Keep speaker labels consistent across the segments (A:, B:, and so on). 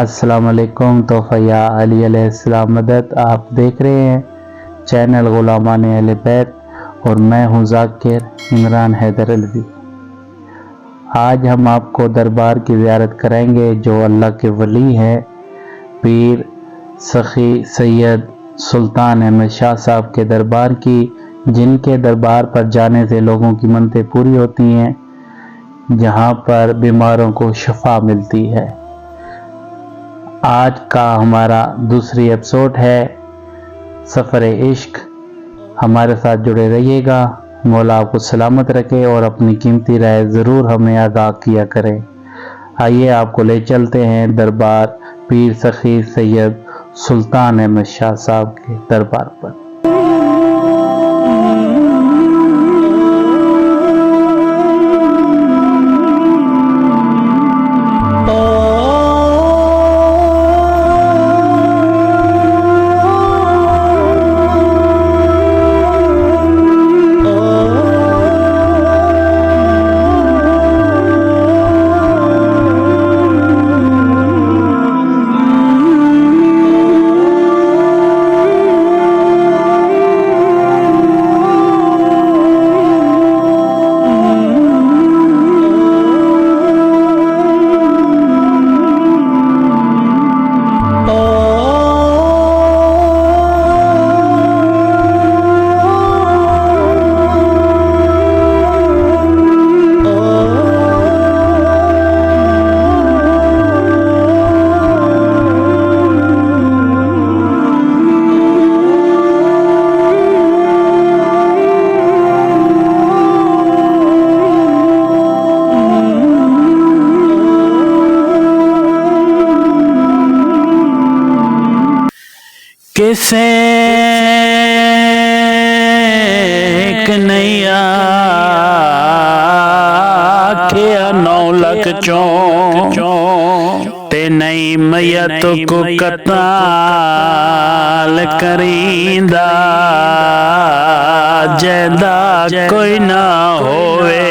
A: अस्सलाम वालेकुम। तोहफ़ा या अली अलैहिस्सलाम मदद। आप देख रहे हैं चैनल गुलामान अहले बैत और मैं हूँ ज़ाकिर इमरान हैदर अलवी। आज हम आपको दरबार की ज़ियारत कराएंगे जो अल्लाह के वली हैं, पीर सखी सैयद सुल्तान अहमद शाह साहब के दरबार की, जिनके दरबार पर जाने से लोगों की मन्नतें पूरी होती हैं, जहाँ पर बीमारों को शफा मिलती है। आज का हमारा दूसरी एपिसोड है सफ़र इश्क। हमारे साथ जुड़े रहिएगा। मौला आपको सलामत रखे और अपनी कीमती राय ज़रूर हमें आगाह किया करें। आइए आपको ले चलते हैं दरबार पीर सखी सैयद सुल्तान अहमद शाह साहब के दरबार पर।
B: किसे कन्हैया आखिया 9 लख चों ते नहीं मैयत को कताल करींदा, जैदा कोई ना होवे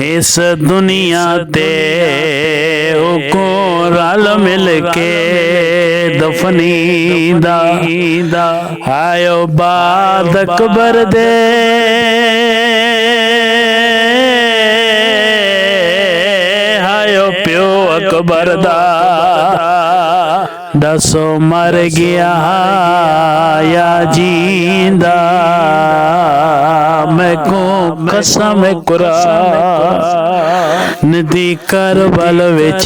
B: इस दुनिया ते को रल मिल के दफनीदा। आयो बाद अकबर दे आयो प्यो अकबर दा, दसो मर गया या जिंदा, मैं को कसम कुरान दी करबल विच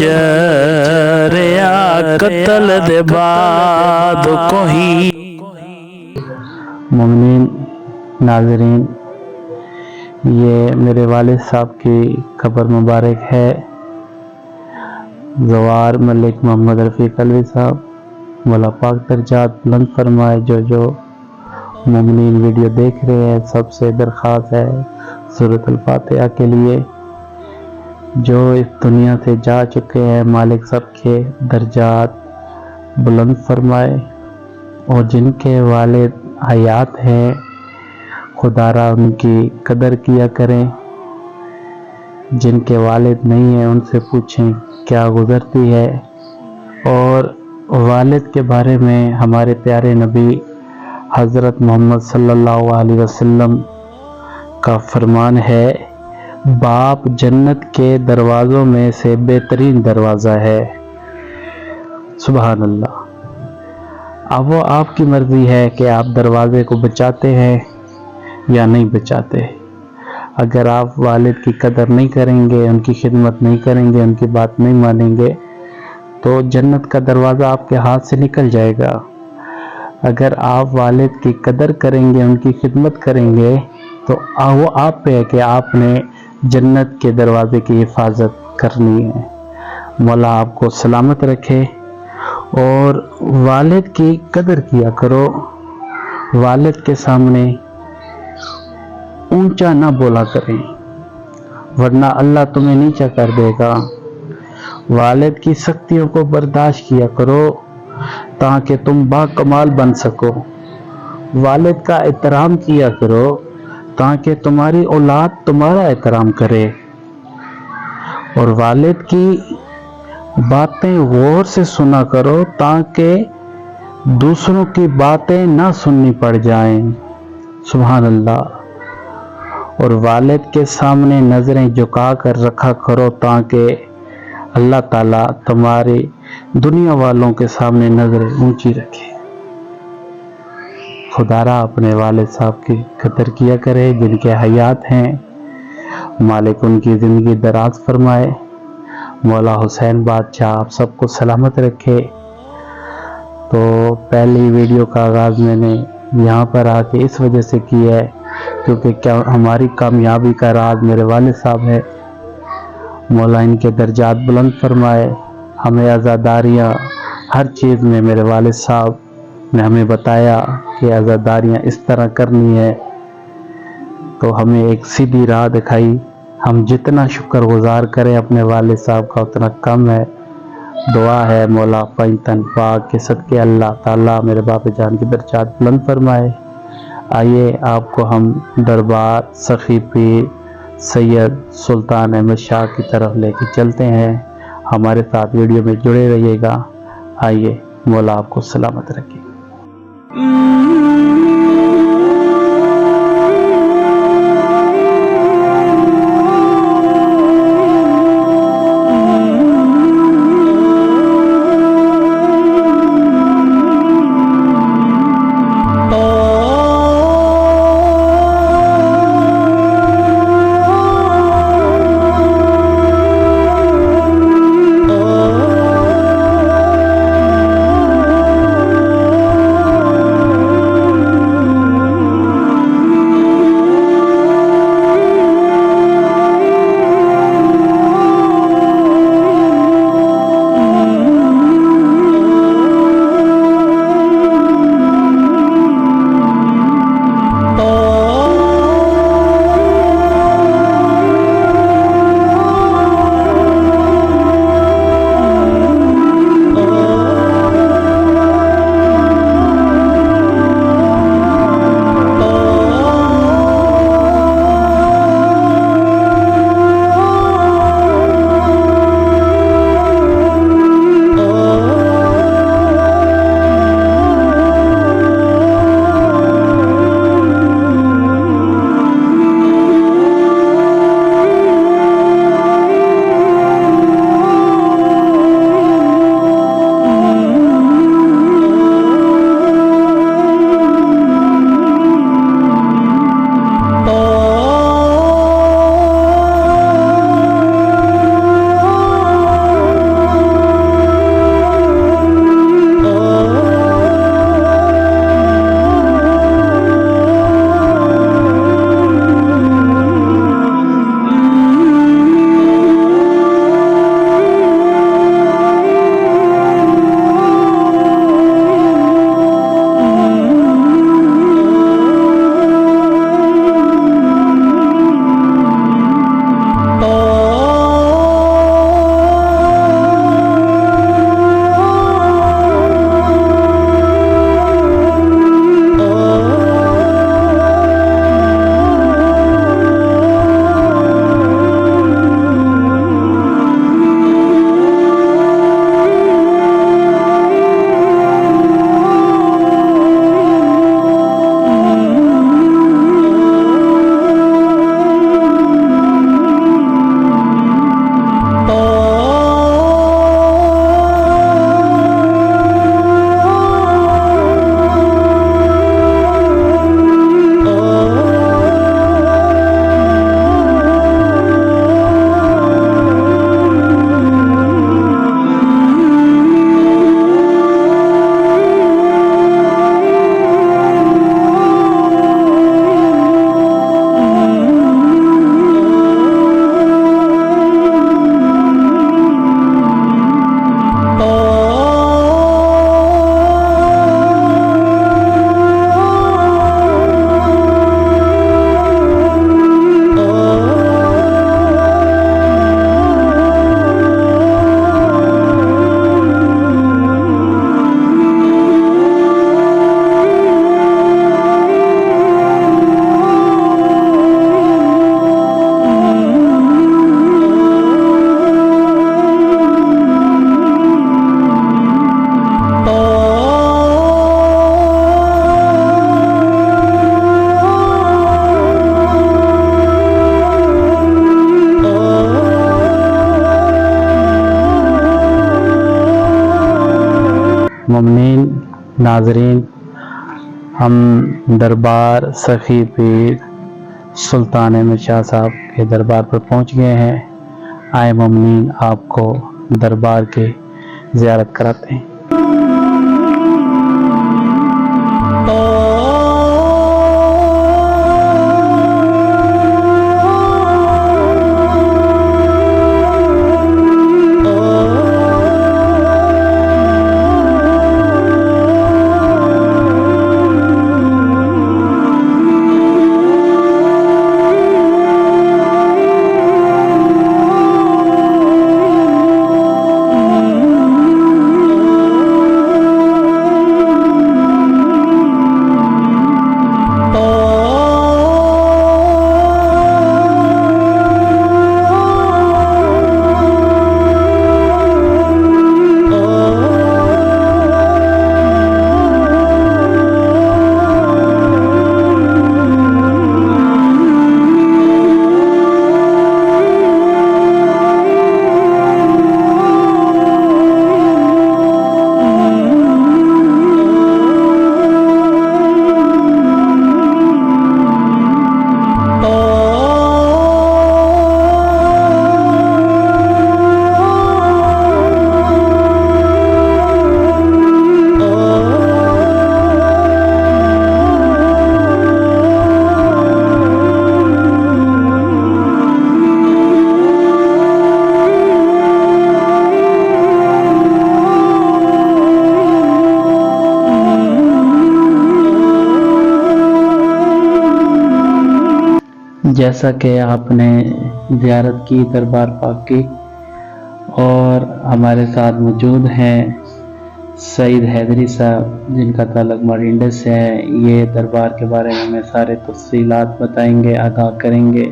B: रिया कतल दे बाद कोही।
A: मुमिनीन नाज़रीन, ये मेरे वालिद साहब की कब्र मुबारक है। ज़वार मलिक मोहम्मद रफ़ीक अलवी साहब, मौला पाक दर्जात बुलंद फरमाए। जो मुमिनीन वीडियो देख रहे हैं, सबसे दरख्वास्त है सूरत अल फातिहा के लिए। जो इस दुनिया से जा चुके हैं, मालिक सबके दर्जात बुलंद फरमाए, और जिनके वालिद हयात हैं, खुदारा उनकी कदर किया करें। जिनके वालिद नहीं हैं उनसे पूछें क्या गुजरती है। और वालिद के बारे में हमारे प्यारे नबी हज़रत मोहम्मद सल्लल्लाहु अलैहि वसल्लम का फरमान है, बाप जन्नत के दरवाज़ों में से बेहतरीन दरवाज़ा है। सुभान अल्लाह। अब वो आपकी मर्ज़ी है कि आप दरवाज़े को बचाते हैं या नहीं बचाते। अगर आप वालिद की कदर नहीं करेंगे, उनकी खिदमत नहीं करेंगे, उनकी बात नहीं मानेंगे तो जन्नत का दरवाज़ा आपके हाथ से निकल जाएगा। अगर आप वालिद की कदर करेंगे, उनकी खिदमत करेंगे तो वो आप पे है कि आपने जन्नत के दरवाजे की हिफाजत करनी है। मौला आपको सलामत रखे और वालिद की कदर किया करो। वालिद के सामने ऊंचा ना बोला करें वरना अल्लाह तुम्हें नीचा कर देगा। वालिद की सख्तियों को बर्दाश्त किया करो ताकि तुम बाकमाल बन सको। वालिद का एहतराम किया करो ताकि तुम्हारी औलाद तुम्हारा एहतराम करे। और वालिद की बातें गौर से सुना करो ताकि दूसरों की बातें ना सुननी पड़ जाएं। सुभान अल्लाह। और वालिद के सामने नज़रें झुका कर रखा करो ताकि अल्लाह ताला तुम्हारे दुनिया वालों के सामने नज़रें ऊंची रखे। खुदारा अपने वालिद साहब की कदर किया करे जिनके हयात हैं, मालिक उनकी ज़िंदगी दराज फरमाए। मौला हुसैन बादशाह आप सबको सलामत रखे। तो पहली वीडियो का आगाज़ मैंने यहाँ पर आके इस वजह से किया है क्योंकि क्या हमारी कामयाबी का राज मेरे वालिद साहब है। मौला इनके दर्जात बुलंद फरमाए। हमें आज़ादारियाँ हर चीज़ में मेरे वालिद साहब ने हमें बताया कि आज़ादारियाँ इस तरह करनी है, तो हमें एक सीधी राह दिखाई। हम जितना शुक्रगुजार करें अपने वालिद साहब का उतना कम है। दुआ है मौला पंजतन पाक के सदके अल्लाह ताला मेरे बाप जान की दर्जात बुलंद फरमाए। आइए आपको हम दरबार सखी पीर सैयद सुल्तान अहमद शाह की तरफ लेके चलते हैं। हमारे साथ वीडियो में जुड़े रहिएगा। आइए मौला आपको सलामत रखे। नाजरीन, हम दरबार सफ़ी पीर सुल्तान अहमद शाह साहब के दरबार पर पहुंच गए हैं। आए मुमिनीन, आपको दरबार के ज़ियारत कराते हैं। जैसा कि आपने ज़ियारत की दरबार पाक की, और हमारे साथ मौजूद हैं सईद हैदरी साहब, जिनका ताल्लुक मारिंडा से है। ये दरबार के बारे में हमें सारे तफसीलात बताएंगे, आगाह करेंगे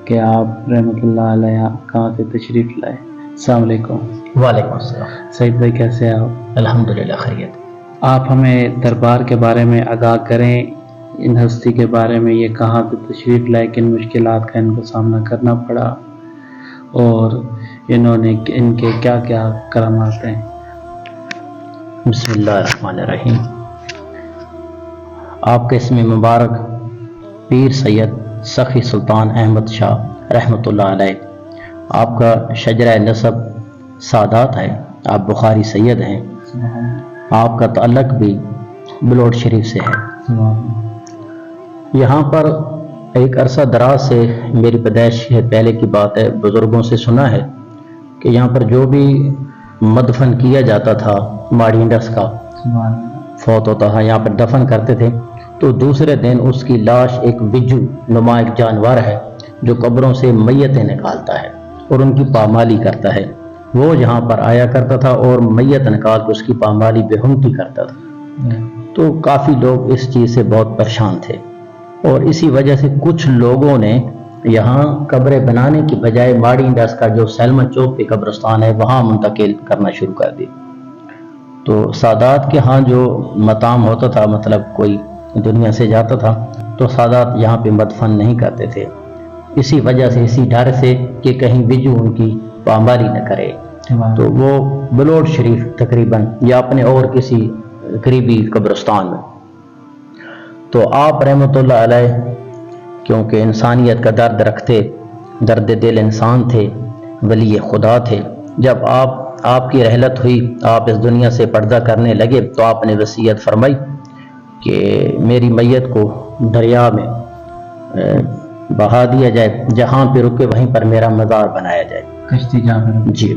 A: कि आप रहमतुल्लाह अलैह कहाँ से तशरीफ़ लाए। अस्सलाम वालेकुम।
C: वालेकुम अस्सलाम।
A: सईद भाई, कैसे हैं आप?
C: अल्हम्दुलिल्लाह खैरियत।
A: आप हमें दरबार के बारे में आगाह करें, इन हस्ती के बारे में, ये कहाँ पे तशरीफ़ लाए, किन मुश्किलात का इनको सामना करना पड़ा और इन्होंने इनके क्या क्या करामात हैं।
C: बिस्मिल्लाहिर्रहमानिर्रहीम। आपके इसमें मुबारक पीर सैयद सखी सुल्तान अहमद शाह रहमतुल्लाह अलैह। आपका शजरा नसब सादात है, आप बुखारी सैयद हैं। आपका ताल्लुक भी बलोट शरीफ से है। यहाँ पर एक अरसा दराज से मेरी पैदाइश है, पहले की बात है, बुज़ुर्गों से सुना है कि यहाँ पर जो भी मदफन किया जाता था, माड़ी इंडस का फौत होता था, यहाँ पर दफन करते थे, तो दूसरे दिन उसकी लाश एक बिज्जू नुमा एक जानवर है जो कब्रों से मैयतें निकालता है और उनकी पामाली करता है। वो यहाँ पर आया करता था और मैयत निकाल कर उसकी पामाली बेहुमती करता था। तो काफ़ी लोग इस चीज़ से बहुत परेशान थे और इसी वजह से कुछ लोगों ने यहाँ कब्रें बनाने की बजाय माड़ी इंडस का जो सैलमन चौक पे कब्रिस्तान है वहाँ मुंतकिल करना शुरू कर दी। तो सादात के यहाँ जो मताम होता था, मतलब कोई दुनिया से जाता था, तो सादात यहाँ पे मदफन नहीं करते थे, इसी वजह से, इसी डर से कि कहीं बिजू उनकी पामाली न करे। तो वो बलोट शरीफ तकरीबन या अपने और किसी करीबी कब्रिस्तान में, तो आप रहमतुल्लाह अलैह क्योंकि इंसानियत का दर्द रखते, दर्द दिल इंसान थे, वली खुदा थे, जब आपकी रहलत हुई, आप इस दुनिया से पर्दा करने लगे, तो आपने वसीयत फरमाई कि मेरी मैयत को दरिया में बहा दिया जाए, जहाँ पे रुके वहीं पर मेरा मज़ार बनाया जाए।
A: कश्ती जहाँ पर? जी।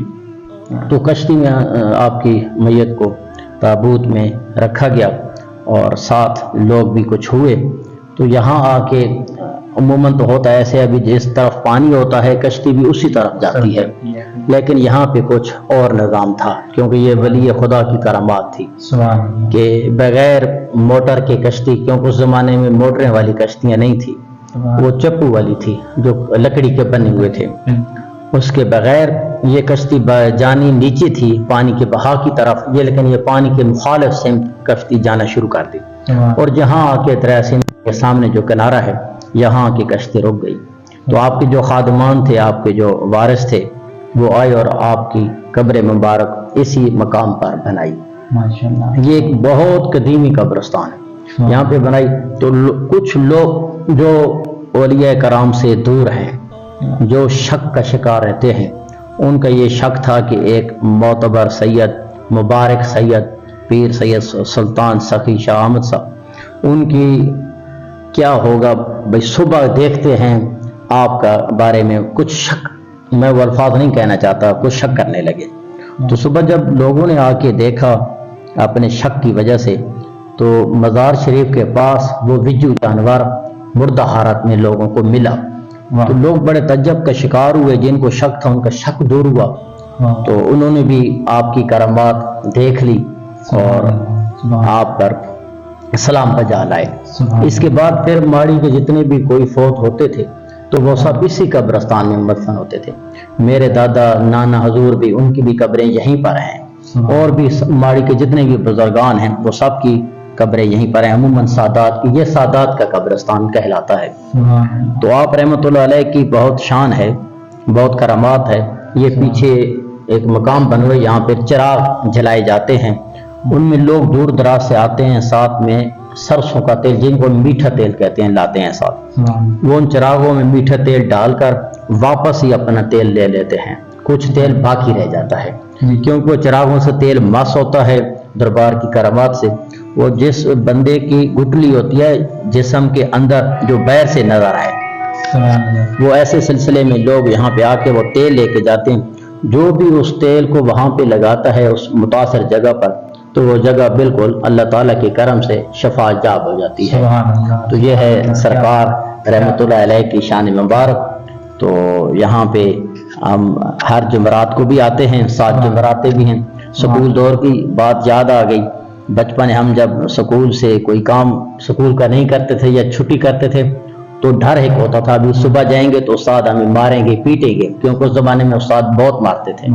C: तो कश्ती में आपकी मैयत को ताबूत में रखा गया और साथ लोग भी कुछ हुए। तो यहाँ आके अमूमन तो होता है ऐसे, अभी जिस तरफ पानी होता है कश्ती भी उसी तरफ जाती है, लेकिन यहाँ पे कुछ और निज़ाम था, क्योंकि ये वली खुदा की करामात थी कि बगैर मोटर के कश्ती, क्योंकि उस ज़माने में मोटरें वाली कश्तियाँ नहीं थी, वो चप्पू वाली थी जो लकड़ी के बने हुए थे, उसके बगैर ये कश्ती जानी नीचे थी पानी के बहाव की तरफ, ये लेकिन ये पानी के मुखालिफ से कश्ती जाना शुरू कर दी और जहाँ आके तरासिन के सामने जो किनारा है यहाँ की कश्ती रुक गई। तो आपके जो खादमान थे, आपके जो वारिस थे, वो आए और आपकी कब्र मुबारक इसी मकाम पर बनाई।
A: माशाल्लाह।
C: ये एक बहुत कदीमी कब्रिस्तान है, यहाँ पे बनाई। तो कुछ लोग जो औलिया कराम से दूर हैं, जो शक का शिकार रहते हैं, उनका ये शक था कि एक मोतबर सैयद, मुबारक सैयद, पीर सैयद सुल्तान सखी शाह अहमद साहब, उनकी क्या होगा भाई। सुबह देखते हैं आपका बारे में कुछ शक, मैं वो अल्फाज नहीं कहना चाहता, कुछ शक करने लगे। तो सुबह जब लोगों ने आके देखा अपने शक की वजह से, तो मज़ार शरीफ के पास वो विजू जानवर मुर्दा हालत में लोगों को मिला। तो लोग बड़े तज्जब का शिकार हुए, जिनको शक था उनका शक दूर हुआ। तो उन्होंने भी आपकी करमात देख ली और आप पर सलाम बजा लाए। इसके बाद फिर माड़ी के जितने भी कोई फौत होते थे तो वो सब इसी कब्रिस्तान में मदफन होते थे। मेरे दादा नाना हजूर भी, उनकी भी कब्रें यहीं पर हैं, और भी माड़ी के जितने भी बुजुर्गान हैं वो सब की कब्रें यहीं पर हैं। अमूमन सादात की, ये सादात का कब्रिस्तान कहलाता है। तो आप रहमतुल्लाह अलैह की बहुत शान है, बहुत करामात है। ये पीछे एक मकाम बन हुआ, यहाँ पर चिराग जलाए जाते हैं, उनमें लोग दूर दराज से आते हैं, साथ में सरसों का तेल, जिनको मीठा तेल कहते हैं, लाते हैं साथ। वो उन चिरागों में मीठा तेल डालकर वापस ही अपना तेल ले लेते हैं, कुछ तेल बाकी रह जाता है, क्योंकि वो चिरागों से तेल मस होता है दरबार की करामात से। वो जिस बंदे की गुठली होती है जिस्म के अंदर, जो बैर से नजर आए, वो ऐसे सिलसिले में लोग यहाँ पे आके वो तेल लेके जाते हैं। जो भी उस तेल को वहां पे लगाता है उस मुतासर जगह पर, तो वो जगह बिल्कुल अल्लाह ताला के करम से शफाजाब हो जाती है। तो ये है सरकार रहमतुल्लाह अलैह की शान मुबारक। तो यहाँ पे हम हर जुमरात को भी आते हैं, 7 जुमरातें भी हैं। स्कूल दौर की बात याद आ गई। बचपन हम जब स्कूल से कोई काम स्कूल का नहीं करते थे या छुट्टी करते थे, तो डर एक होता था, अभी सुबह जाएंगे तो उस्ताद हमें मारेंगे पीटेंगे, क्योंकि उस जमाने में उस्ताद बहुत मारते थे।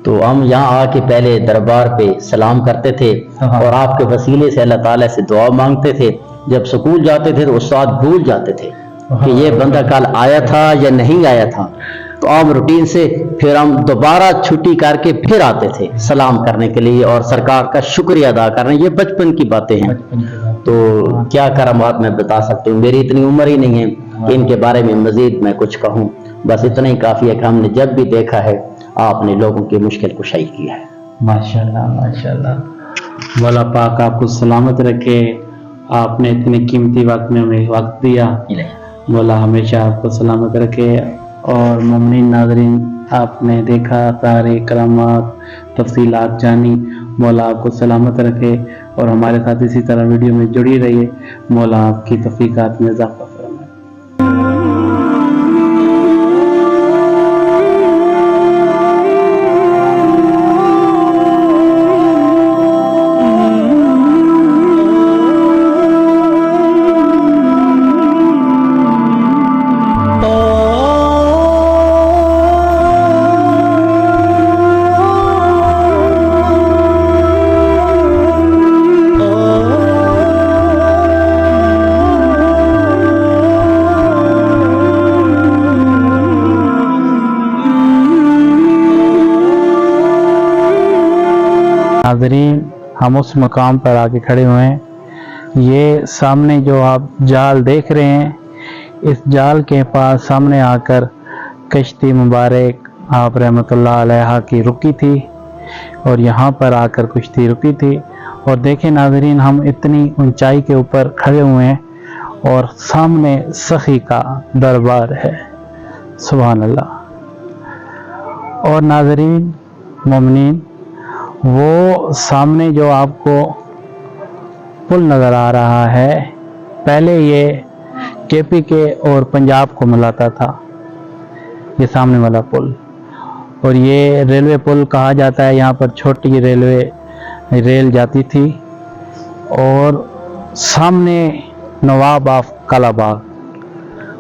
C: तो हम यहाँ आके पहले दरबार पे सलाम करते थे और आपके वसीले से अल्लाह ताला से दुआ मांगते थे। जब स्कूल जाते थे तो उस्ताद भूल जाते थे कि ये बंदा कल आया था या नहीं आया था, तो हम रूटीन से फिर हम दोबारा छुट्टी करके फिर आते थे सलाम करने के लिए और सरकार का शुक्रिया अदा करने। ये बचपन की बातें हैं। तो क्या करामात मैं बता सकता हूँ, मेरी इतनी उम्र ही नहीं है कि इनके बारे में मजीद मैं कुछ कहूँ। बस इतना ही काफी है कि हमने जब भी देखा है आपने लोगों की मुश्किल कुशाई की है।
A: माशाल्लाह माशाल्लाह। मौला पाक आपको सलामत रखे, आपने इतने कीमती वक्त में हमें वक्त दिया, मौला हमेशा आपको सलामत रखे। और मोमिन नाज़रीन, आपने देखा सारे करामात तफसीलात जानी, मौला आपको सलामत रखे और हमारे साथ इसी तरह वीडियो में जुड़ी रहिए। मौला आपकी तौफीकात में इजाफा फरमाए। नाज़रीन, हम उस मकाम पर आके खड़े हुए हैं। ये सामने जो आप जाल देख रहे हैं, इस जाल के पास सामने आकर कश्ती मुबारक आप रहमतुल्लाह अलैहा की रुकी थी और यहाँ पर आकर कश्ती रुकी थी। और देखें नाज़रीन, हम इतनी ऊंचाई के ऊपर खड़े हुए हैं और सामने सखी का दरबार है। सुभान अल्लाह। और नाज़रीन मोमिनीन, वो सामने जो आपको पुल नज़र आ रहा है, पहले ये केपी के और पंजाब को मिलाता था, ये सामने वाला पुल। और ये रेलवे पुल कहा जाता है। यहाँ पर छोटी रेल जाती थी। और सामने नवाब ऑफ कलाबाग,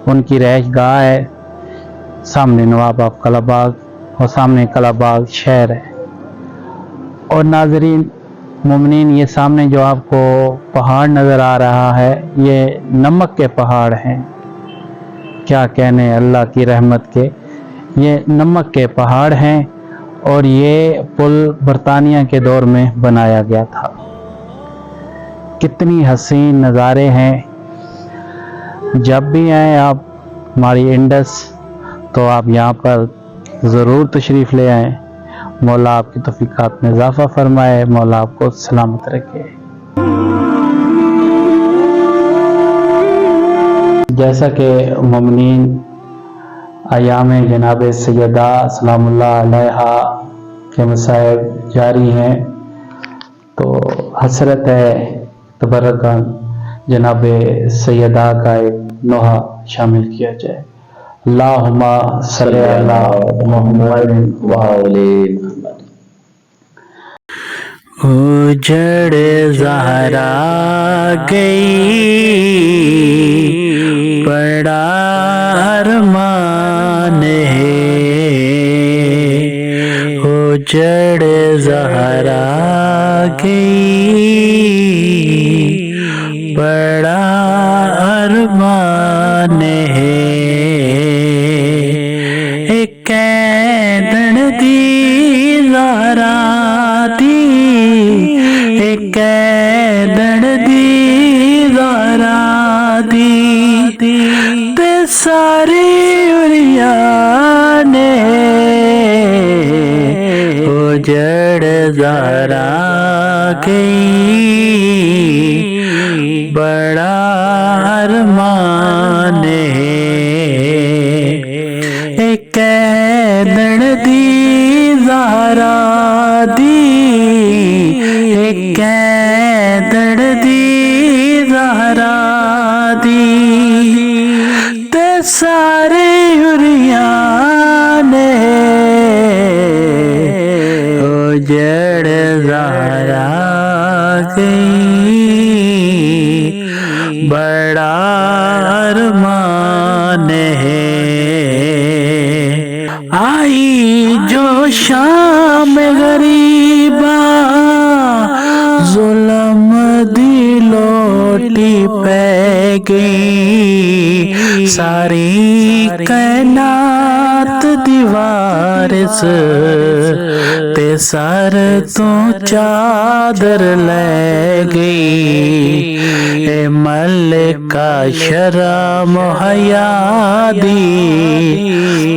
A: उनकी रहायश गाह है। सामने नवाब ऑफ कलाबाग और सामने कलाबाग शहर है। और नाजरीन मोमिनीन, ये सामने जो आपको पहाड़ नज़र आ रहा है, ये नमक के पहाड़ हैं। क्या कहने अल्लाह की रहमत के, ये नमक के पहाड़ हैं। और ये पुल बरतानिया के दौर में बनाया गया था। कितनी हसीन नज़ारे हैं। जब भी आए आप हमारी इंडस तो आप यहाँ पर ज़रूर तशरीफ़ ले आएँ। मौला आपकी तौफीकात में इजाफ़ा फरमाए, मौला आपको सलामत रखे। जैसा कि मोमिनीन अयाम जनाब सैयदा सलामुल्लाह अलैहा के मसाइब जारी हैं, तो हसरत है तबर्रकन जनाब सैयदा का एक नोहा शामिल किया जाए। अल्लाहुम्मा सल्ली अला मुहम्मद व आले मुहम्मद।
B: उजड़ ज़हरा गई, बड़ा अरमान है। उजड़ ज़हरा गई, बड़ा अरमान है। कैदन दी ज़हरा दी, कैदन दी ज़हरा दी, ते सारी उरिया ने उजड़ ज़हरा गई, बड़ा अरमान है। कैदन दी ज़हरा दी, कैदन दी ज़हरा दी, ते सारे हुरिया ने उजड़ ज़हरा गई, बड़ा अरमान है। आई जो शाम गरीबा, जुल्म दी लोटी पै गई, सारी कायनात दीवारिस ते सर तो चादर ले गई। ए मल्लिका शर्म हया दी,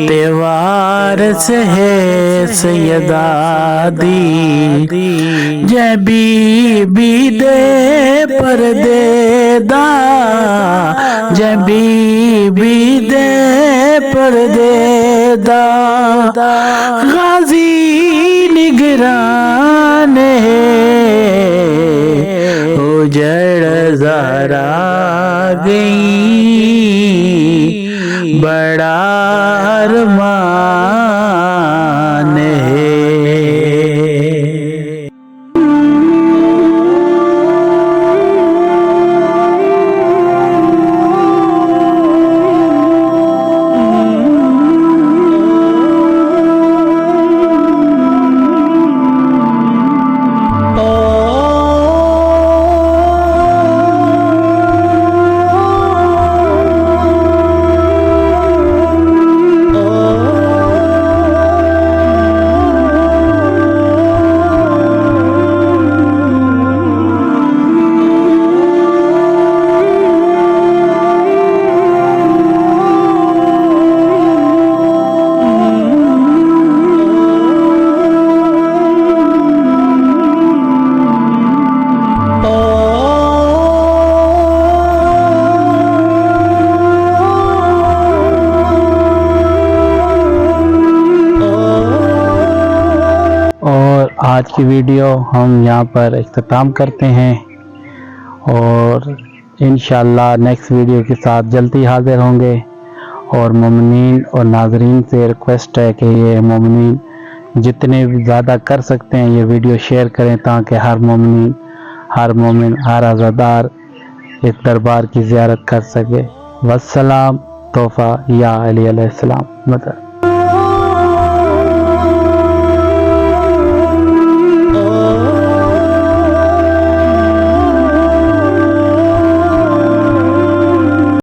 B: ते वारिस है सैयदा दी। जै बीबी दे पर्दे दा, जै बीबी दे पर्दे दा, गाजी निगरान है। उजड़ ज़हरा गई, बड़ा अरमान है।
A: आज की वीडियो हम यहाँ पर इख्तिताम करते हैं और इंशाअल्लाह नेक्स्ट वीडियो के साथ जल्दी हाजिर होंगे। और मोमिनीन और नाजरीन से रिक्वेस्ट है कि ये मोमिनीन जितने भी ज़्यादा कर सकते हैं ये वीडियो शेयर करें, ताकि हर मोमिन, हर आज़ादार इस दरबार की ज़ियारत कर सके। वस्सलाम। तोहफ़ा या अली अलैहिस्सलाम मदद।